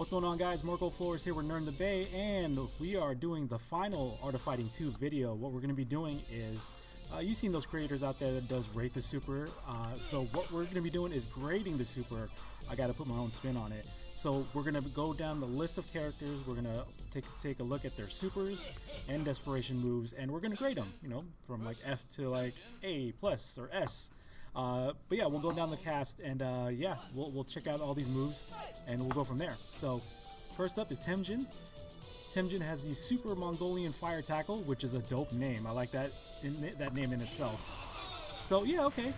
What's going on, guys? Marco Flores here with Nerd in the Bay, and we are doing the final Art of Fighting 2 video. What we're going to be doing is, you've seen those creators out there that does rate the super, so what we're going to be doing is grading the super. I got to put my own spin on it. So we're going to go down the list of characters, we're going to take a look at their supers and desperation moves, and we're going to grade them, you know, from like F to like A plus or S. But yeah, we'll go down the cast, and yeah, we'll check out all these moves and we'll go from there. So first up is Tengen. Tengen has the Super Mongolian Fire Tackle, which is a dope name. I like that name in itself. So yeah, okay,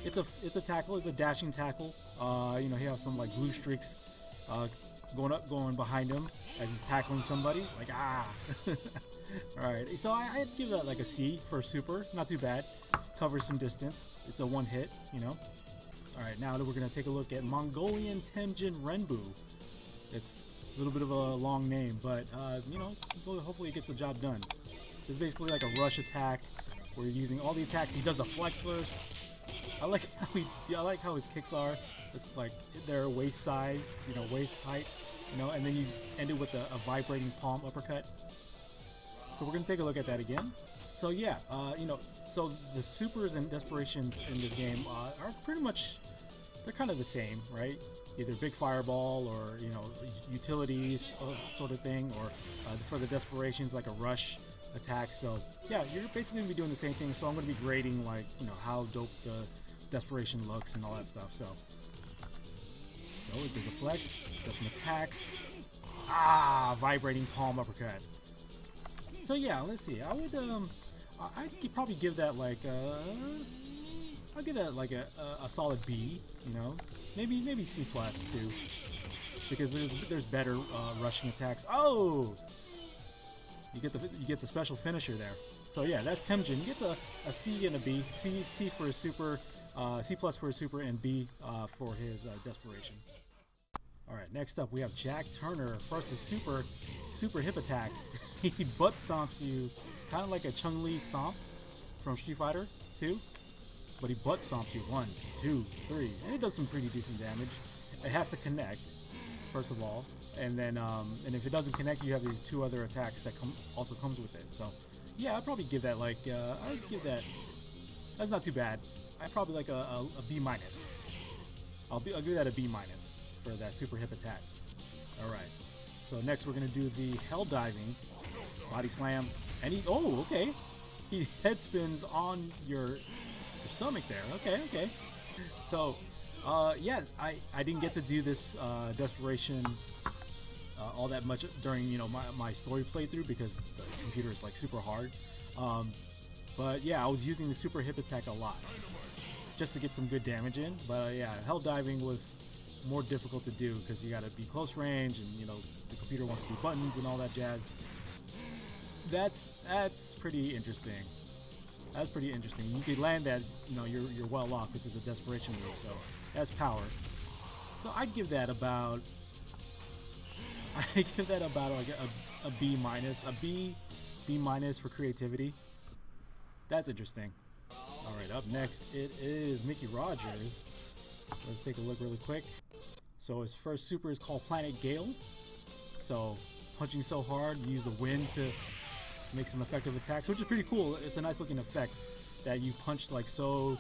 it's a tackle, it's a dashing tackle. You know, he has some like blue streaks going behind him as he's tackling somebody, like ah. Alright, so I'd give that like a C for super, not too bad. Covers some distance. It's a one hit, you know. Alright, now we're going to take a look at Mongolian Tengen Renbu. It's a little bit of a long name, but, you know, hopefully it gets the job done. It's basically like a rush attack where you're using all the attacks. He does a flex first. I like how his kicks are. It's like their waist size, you know, waist height, you know, and then you end it with a vibrating palm uppercut. So we're going to take a look at that again. So yeah, you know, so the supers and desperations in this game are pretty much, they're kind of the same, right? Either big fireball or, you know, utilities sort of thing, or for the desperations like a rush attack. So yeah, you're basically going to be doing the same thing. So I'm going to be grading, like, you know, how dope the desperation looks and all that stuff. So it does a flex, does some attacks. Vibrating palm uppercut. So yeah, let's see. I'd probably give that like I'll give that like a solid B. You know, maybe C plus too, because there's better rushing attacks. Oh, you get the special finisher there. So yeah, that's Tengen. You get a C and a B. C for his super, C plus for his super, and B for his desperation. Alright, next up we have Jack Turner. First is super hip attack. He butt stomps you, kind of like a Chun-Li stomp from Street Fighter 2. But he butt stomps you 1, 2, 3. And it does some pretty decent damage. It has to connect, first of all. And then, and if it doesn't connect, you have your two other attacks that also comes with it. So, yeah, I'd probably give that like, I'd give that, that's not too bad. I'd probably like a B minus. I'll give that a B minus for that super hip attack. Alright, so next we're gonna do the hell diving body slam, and he head spins on your stomach there. Okay, so yeah, I didn't get to do this desperation all that much during, you know, my story playthrough, because the computer is like super hard, but yeah, I was using the super hip attack a lot just to get some good damage in. But yeah, hell diving was more difficult to do because you got to be close range, and you know, the computer wants to do buttons and all that jazz. That's pretty interesting. That's pretty interesting. You could land that, you know, you're well off, because it's a desperation move, so that's power. So I'd give that about like a B minus, B minus for creativity. That's interesting. All right, up next it is Mickey Rogers. Let's take a look really quick. So his first super is called Planet Gale. So punching so hard, you use the wind to make some effective attacks, which is pretty cool. It's a nice looking effect that you punch like so,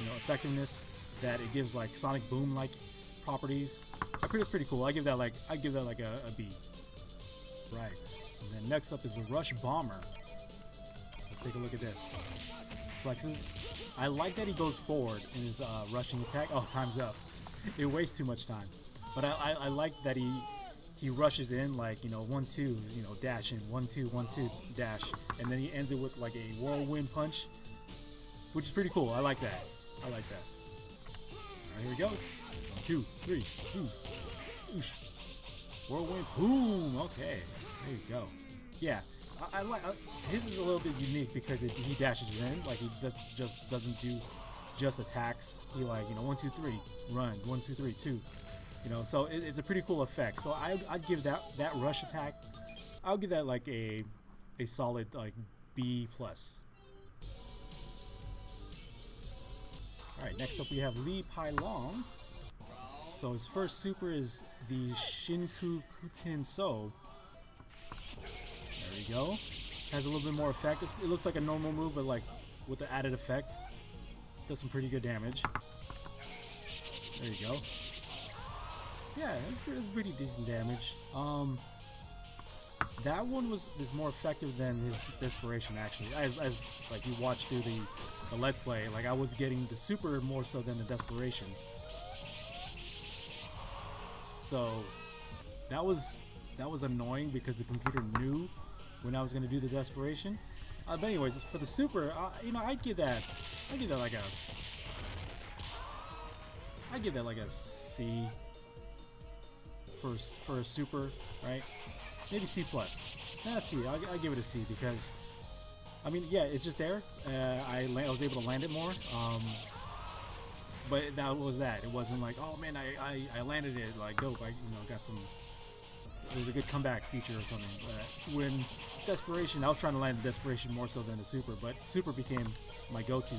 you know, effectiveness that it gives like sonic boom like properties. It's pretty cool. I give that like a B. Right. And then next up is the Rush Bomber. Let's take a look at this. Flexes. I like that he goes forward in his rushing attack. Oh, time's up. It wastes too much time. But I like that he rushes in like, you know, 1-2, you know, dash in, 1-2, 1-2, dash, and then he ends it with like a whirlwind punch, which is pretty cool. I like that. All right, here we go. 1, 2, 3. Oosh. Whirlwind, boom. Okay, there you go. Yeah. I like his is a little bit unique because he dashes in, like he just doesn't do just attacks. He, like, you know, 1, 2, 3, run, 1, 2, 3, 2, you know. So it's a pretty cool effect. So I'd give that rush attack, I'll give that like a solid like B plus. All right, next up we have Lee Pai Long. So his first super is the Shinku Kutin So. There we go. Has a little bit more effect. It looks like a normal move, but like with the added effect. Does some pretty good damage. There you go. Yeah, it's pretty decent damage. That one is more effective than his Desperation actually. As like you watch through the Let's Play, like I was getting the super more so than the Desperation. So that was annoying because the computer knew when I was going to do the Desperation. But anyways, for the super, you know, I'd give that like a C for a super, right? Maybe C plus. C. I'll give it a C because, I mean, yeah, it's just there. I was able to land it more. But that was that. It wasn't like, oh man, I landed it like dope. I got some. It was a good comeback feature or something. But when Desperation, I was trying to land the Desperation more so than the super, but super became my go-to.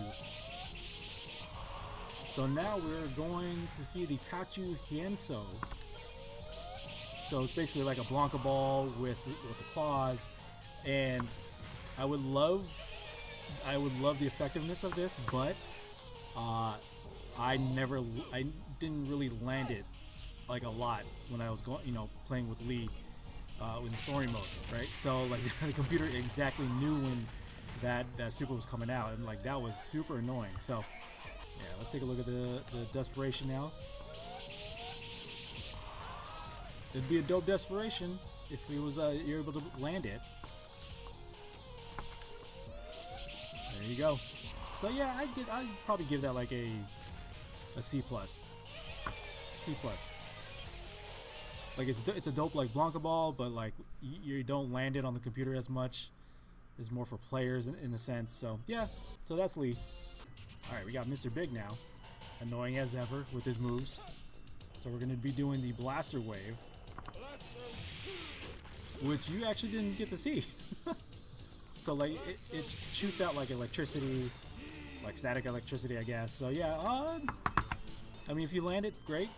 So now we're going to see the Kachu Hienso. So it's basically like a Blanca ball with the claws, and I would love the effectiveness of this, but I didn't really land it like a lot when I was playing with Lee in story mode, right? So like the computer exactly knew when that super was coming out, and like that was super annoying. So yeah, let's take a look at the Desperation now. It'd be a dope Desperation if it was you're able to land it. There you go. So yeah, I'd probably give that like a C plus. C plus. Like it's a dope like Blanca ball, but like you don't land it on the computer as much. It's more for players in a sense. So yeah, so that's Lee. All right, we got Mr. Big now, annoying as ever with his moves. So we're gonna be doing the Blaster Wave, which you actually didn't get to see. So like it shoots out like electricity, like static electricity, I guess. So yeah, I mean if you land it, great.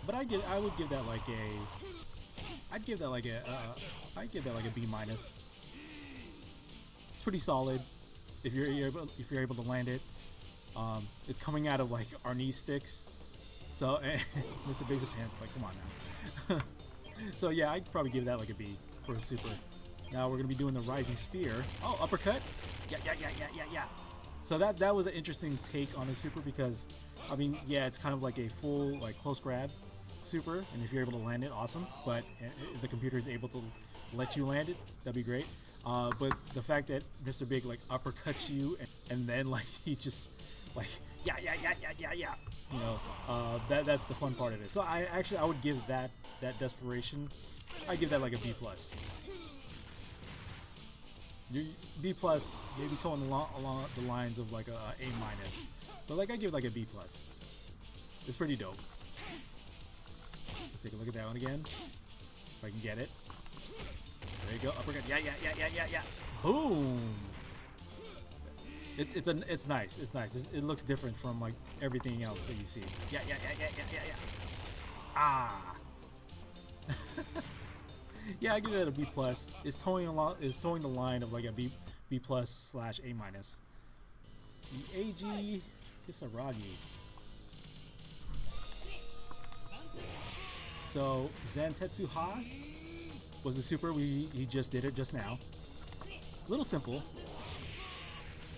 But I would give that like a, I'd give that like a B minus. It's pretty solid if you're able to land it. It's coming out of like Arnie's sticks. So Mr. Basic Pimp, like come on now. So yeah, I'd probably give that like a B for a super. Now we're gonna be doing the Rising Spear. Oh, uppercut. Yeah. So that was an interesting take on a super because, I mean, yeah, it's kind of like a full like close grab super, and if you're able to land it, awesome. But if the computer is able to let you land it, that'd be great. But the fact that Mr. Big like uppercuts you and then like he just like yeah, you know, that's the fun part of it. So I would give that Desperation, I give that like a B plus. B plus, maybe towing along the lines of like a A minus, but like I give like a B plus. It's pretty dope. Let's take a look at that one again, if I can get it. There you go, uppercut. Yeah. Boom. It's nice. It's nice. It looks different from like everything else that you see. Yeah. Ah. Yeah, I give that a B plus. It's towing the line of like a B plus / A minus. The AG Kisaragi. So Zantetsu Ha was the super. He just did it just now. Little simple,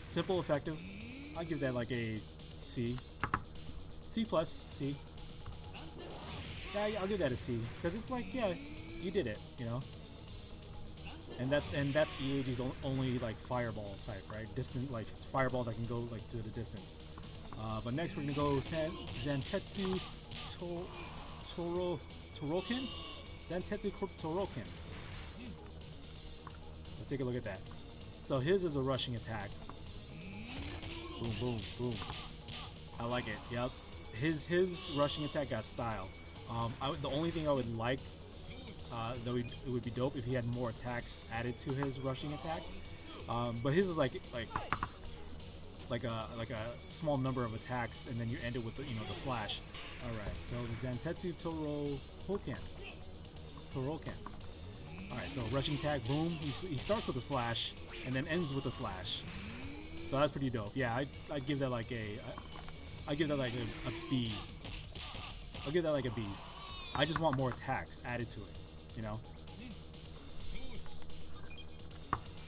effective. I give that like a C. C plus. C. Yeah, I'll give that a C because it's like, yeah, you did it, you know. And that's EAG's only like fireball type, right? Distant, like fireball that can go like to the distance. But next we're gonna go Zantetsu Toroken. Zantetsu Toroken. Let's take a look at that. So his is a rushing attack. Boom, boom, boom. I like it. Yep. His rushing attack got style. The only thing I would like, though, it would be dope if he had more attacks added to his rushing attack. But his is like like a small number of attacks, and then you end it with the the slash. All right, so the Zantetsu Toroken. All right, so rushing attack, boom. He starts with a slash and then ends with a slash. So that's pretty dope. Yeah, I'd give that like I give that like a B. I'll give that like a B. I just want more attacks added to it, you know.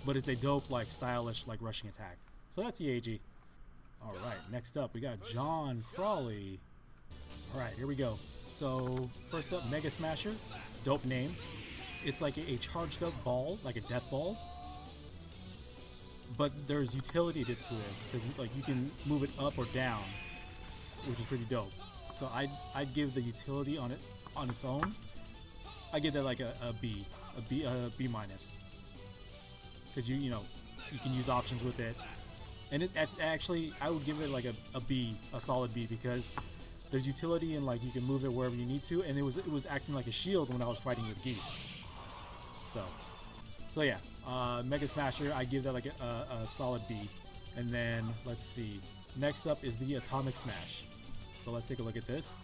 But it's a dope, like stylish, like rushing attack. So that's the AG. All right, next up we got John Crawley. All right, here we go. So first up, Mega Smasher, dope name. It's like a charged up ball, like a death ball. But there's utility to this because like you can move it up or down, which is pretty dope. So I'd give the utility on it on its own. I give that like a B minus. Because you know you can use options with it, and it's actually I would give it like a B, a solid B, because there's utility and like you can move it wherever you need to, and it was acting like a shield when I was fighting with geese. So yeah, Mega Smasher, I give that like a solid B. And then let's see, next up is the Atomic Smash. So let's take a look at this.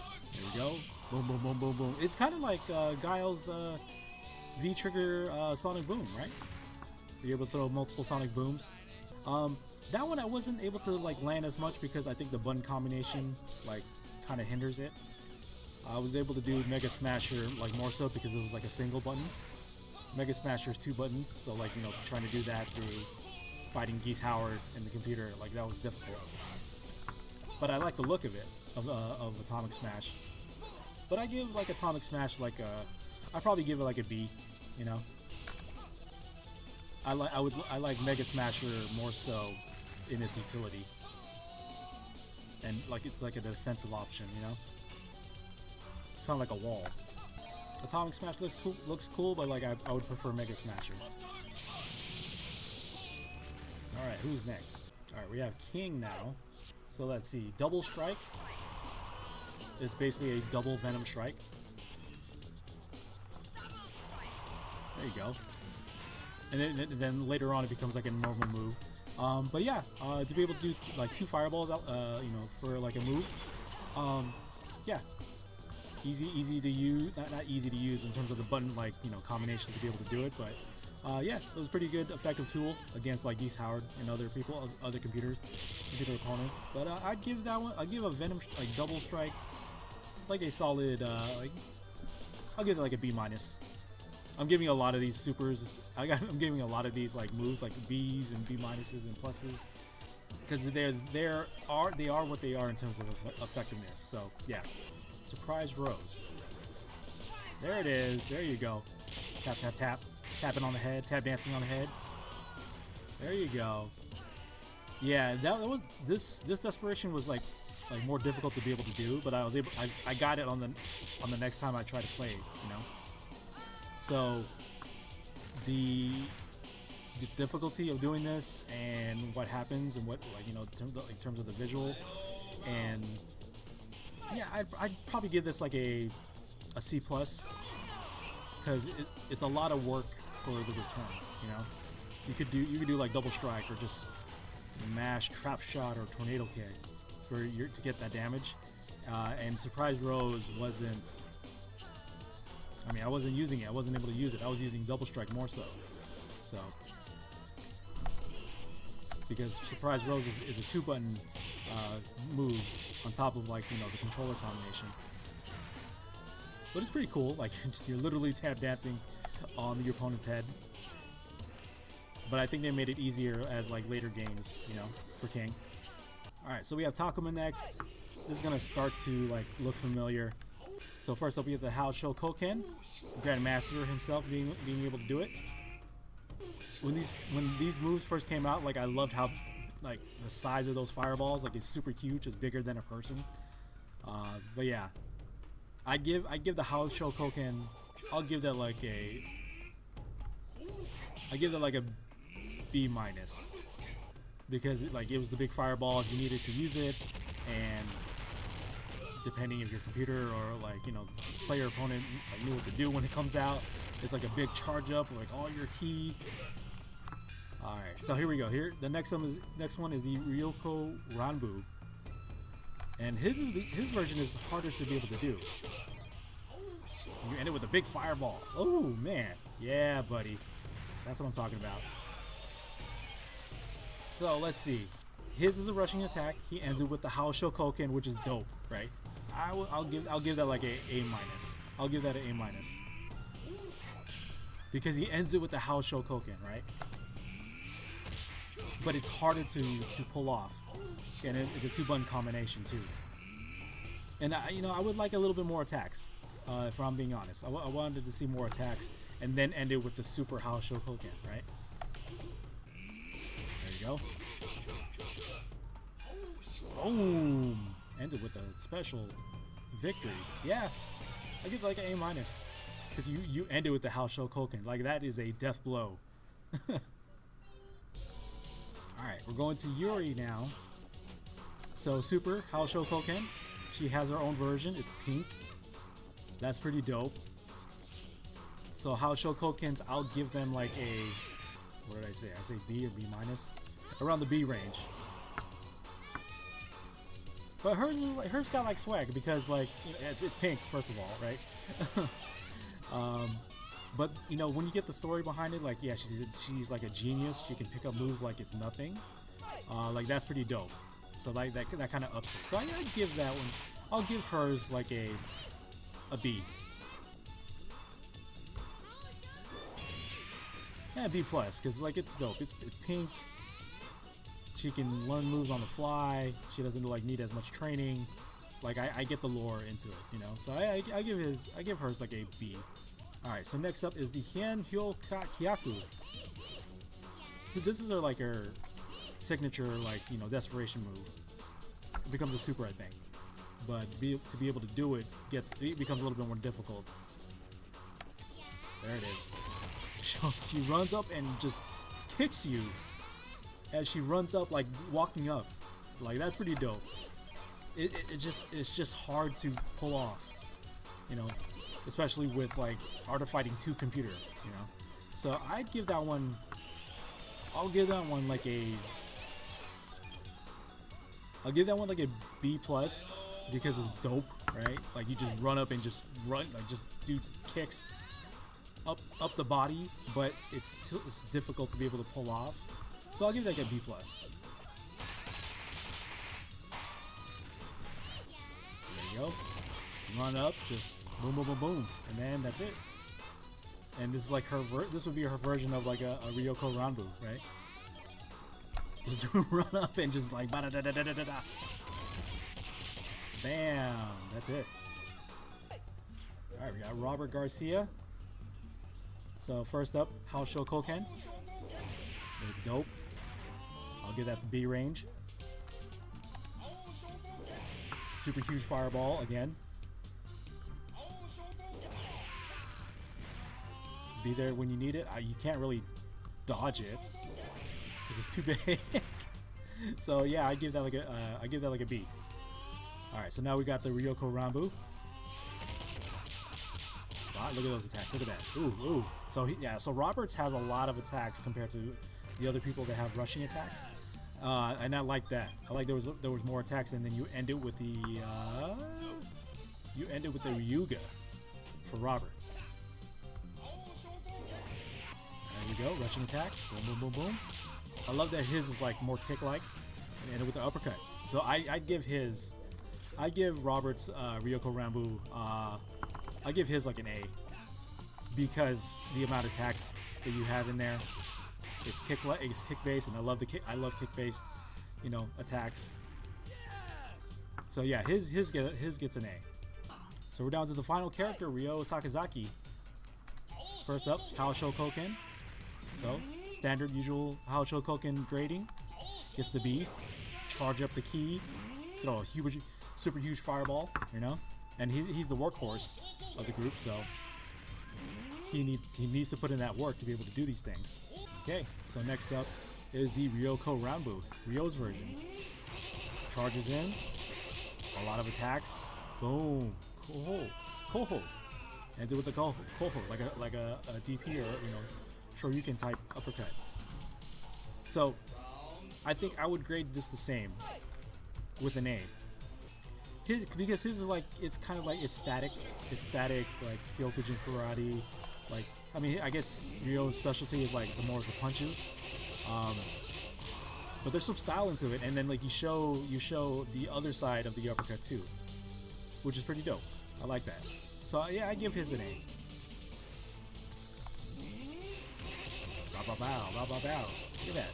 There we go, boom boom boom boom boom. It's kind of like Guile's V-Trigger Sonic Boom, right? You're able to throw multiple Sonic Booms. That one I wasn't able to like land as much because I think the button combination like kind of hinders it. I was able to do Mega Smasher like more so because it was like a single button. Mega Smasher's 2 buttons, so like trying to do that through fighting Geese Howard in the computer, like that was difficult. But I like the look of it of Atomic Smash. But I give like Atomic Smash like I probably give it like a B, you know. I like Mega Smasher more so in its utility, and like it's like a defensive option, you know. It's kind of like a wall. Atomic Smash looks cool, but like I would prefer Mega Smasher. All right, who's next? All right, we have King now. So let's see, Double Strike. It's basically a double Venom Strike. There you go. And then later on it becomes like a normal move. But yeah, to be able to do like 2 fireballs out, for like a move. Yeah, easy to use. Not easy to use in terms of the button combination to be able to do it, but yeah, it was a pretty good effective tool against like Geese Howard and other people, other computer opponents. But I'd give that one. I'd give a Venom like Double Strike like a solid I'll give it like a B minus. I'm giving a lot of these supers. I'm giving a lot of these like moves like B's and B minuses and pluses because they are what they are in terms of effectiveness. So yeah, Surprise Rose. There it is. There you go. Tap tap tap, tapping on the head, tap dancing on the head. There you go. Yeah, that was this Desperation was like more difficult to be able to do, but I got it on the next time I tried to play it, you know. So the difficulty of doing this and what happens and what in terms of the visual, and yeah, I'd probably give this like a C plus because it's a lot of work for the return. You know, you could do like Double Strike or just mash, Trap Shot, or Tornado Kick to get that damage, and Surprise Rose wasn't. I mean, I wasn't using it. I wasn't able to use it. I was using Double Strike more so. So, because Surprise Rose is a 2-button move on top of like the controller combination. But it's pretty cool. Like you're literally tap dancing on your opponent's head. But I think they made it easier as like later games, for King. All right, so we have Takuma next. This is gonna start to like look familiar. So first up, we have the Haosho Koken, Grandmaster himself being able to do it. When these moves first came out, like I loved how like the size of those fireballs, like it's super huge, it's bigger than a person. But yeah, I give the Haosho Koken, I'll give that like a B minus because it was the big fireball if you needed to use it, and depending if your computer or player opponent knew what to do when it comes out, it's like a big charge up, like all your key. All right, so here we go. Here, the next one is the Ryoko Ranbu, and his version is harder to be able to do. You end it with a big fireball. Oh man, yeah, buddy, that's what I'm talking about. So let's see. His is a rushing attack. He ends it with the Hao Shokoken, which is dope, right? I'll give that like a A-. I'll give that an A-, because he ends it with the Hao Shokoken, right? But it's harder to pull off, and it's a 2-button combination too. And I would like a little bit more attacks, if I'm being honest. I wanted to see more attacks, and then end it with the super Hao Shokoken, right? There you go. Boom! Ended with a special victory. Yeah, I give like an A-, because you end it with the Hao Shokoken. Like, that is a death blow. Alright, we're going to Yuri now. So, super Hao Shokoken. She has her own version. It's pink. That's pretty dope. So, Hao Shokokens, I'll give them like a... What did I say? I say B or B-. Around the B range. But hers got like swag because, like, it's pink, first of all, right? But when you get the story behind it, like, yeah, she's like a genius. She can pick up moves like it's nothing. Like, that's pretty dope. So like that kind of ups it. So I'd give that one. I'll give hers like a B. Yeah, B+, because like it's dope. It's pink. She can learn moves on the fly. She doesn't like need as much training. Like, I get the lore into it, So I give hers like a B. All right. So next up is the Hien Hyo Kyaku. So this is her signature, like, desperation move. It becomes a super, I think. But to be able to do it becomes a little bit more difficult. There it is. So she runs up and just kicks you as she runs up, like walking up. Like, that's pretty dope. It's just hard to pull off, especially with like Art of Fighting 2 computer, So I'd give that one. I'll give that one like a B+ because it's dope, right? Like, you just run up and just do kicks up the body, but it's difficult to be able to pull off. So I'll give that like a B+. There you go. Run up, just boom, boom, boom, boom, and then that's it. And this is like this would be her version of like a Ryoko Ranbu, right? Just run up and just like ba-da-da-da-da-da-da. Bam! That's it. All right, we got Robert Garcia. So first up, Hao Shokoken. It's dope. I'll give that the B range. Super huge fireball again. Be there when you need it. You can't really dodge it because it's too big. So yeah, I give that like a B. All right, so now we got the Ryoko Ranbu. Wow, look at those attacks. Look at that. Ooh, ooh. So so Roberts has a lot of attacks compared to the other people that have rushing attacks, and I like that. I like there was more attacks, and then you end it with the Ryuga for Robert. There we go, rushing attack. Boom, boom, boom, boom. I love that his is like more kick-like, and end it with the uppercut. So I'd give Robert's Ryoko Ranbu. I give his like an A because the amount of attacks that you have in there. It's kick based, and I love kick based, attacks. So yeah, his gets an A. So we're down to the final character, Ryo Sakazaki. First up, Hao Shokoken. So standard, usual Hao Shokoken grading. Gets the B. Charge up the key. Throw a huge, super huge fireball. And he's the workhorse of the group, so he needs to put in that work to be able to do these things. Okay, so next up is the Ryoko Ranbu, Ryo's version. Charges in, a lot of attacks. Boom, Koho. Ends it with the Koho, like a DP or Shoryuken type uppercut. So I think I would grade this the same with an A. Because his is like, it's kind of like, it's static like Hyokujin karate. Like, I mean, I guess Ryo's specialty is like the more of the punches, but there's some style into it, and then like you show the other side of the uppercut too, which is pretty dope. I like that. So yeah, I give his an A. Bow, bow, bow, bow, bow, bow. Look at that.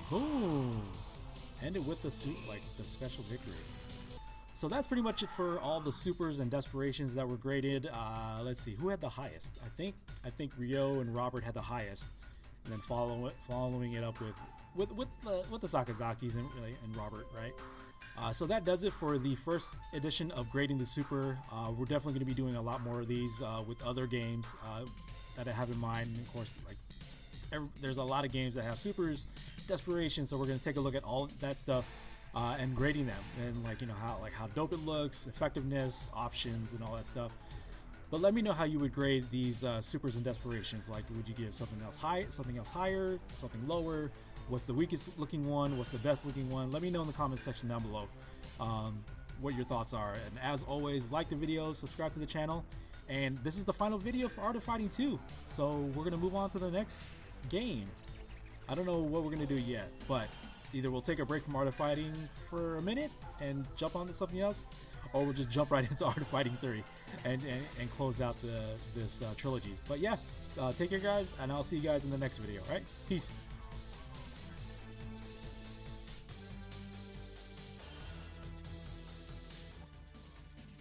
Boom. Ended with the the special victory. So that's pretty much it for all the supers and desperations that were graded. Let's see, who had the highest? I think Ryo and Robert had the highest, and then following it up with the Sakazakis and Robert, right? So that does it for the first edition of grading the super. We're definitely going to be doing a lot more of these with other games that I have in mind. And of course, like there's a lot of games that have supers, desperation. So we're going to take a look at all that stuff. And grading them, and like, you know, how dope it looks, effectiveness, options, and all that stuff. But let me know how you would grade these supers and desperations. Like, would you give something else higher, something lower? What's the weakest looking one? What's the best looking one? Let me know in the comment section down below what your thoughts are. And as always, like the video, subscribe to the channel. And this is the final video for Art of Fighting 2. So we're gonna move on to the next game. I don't know what we're gonna do yet, but either we'll take a break from Art of Fighting for a minute and jump on to something else, or we'll just jump right into Art of Fighting 3 and close out this trilogy. But yeah, take care guys, and I'll see you guys in the next video. All right, peace.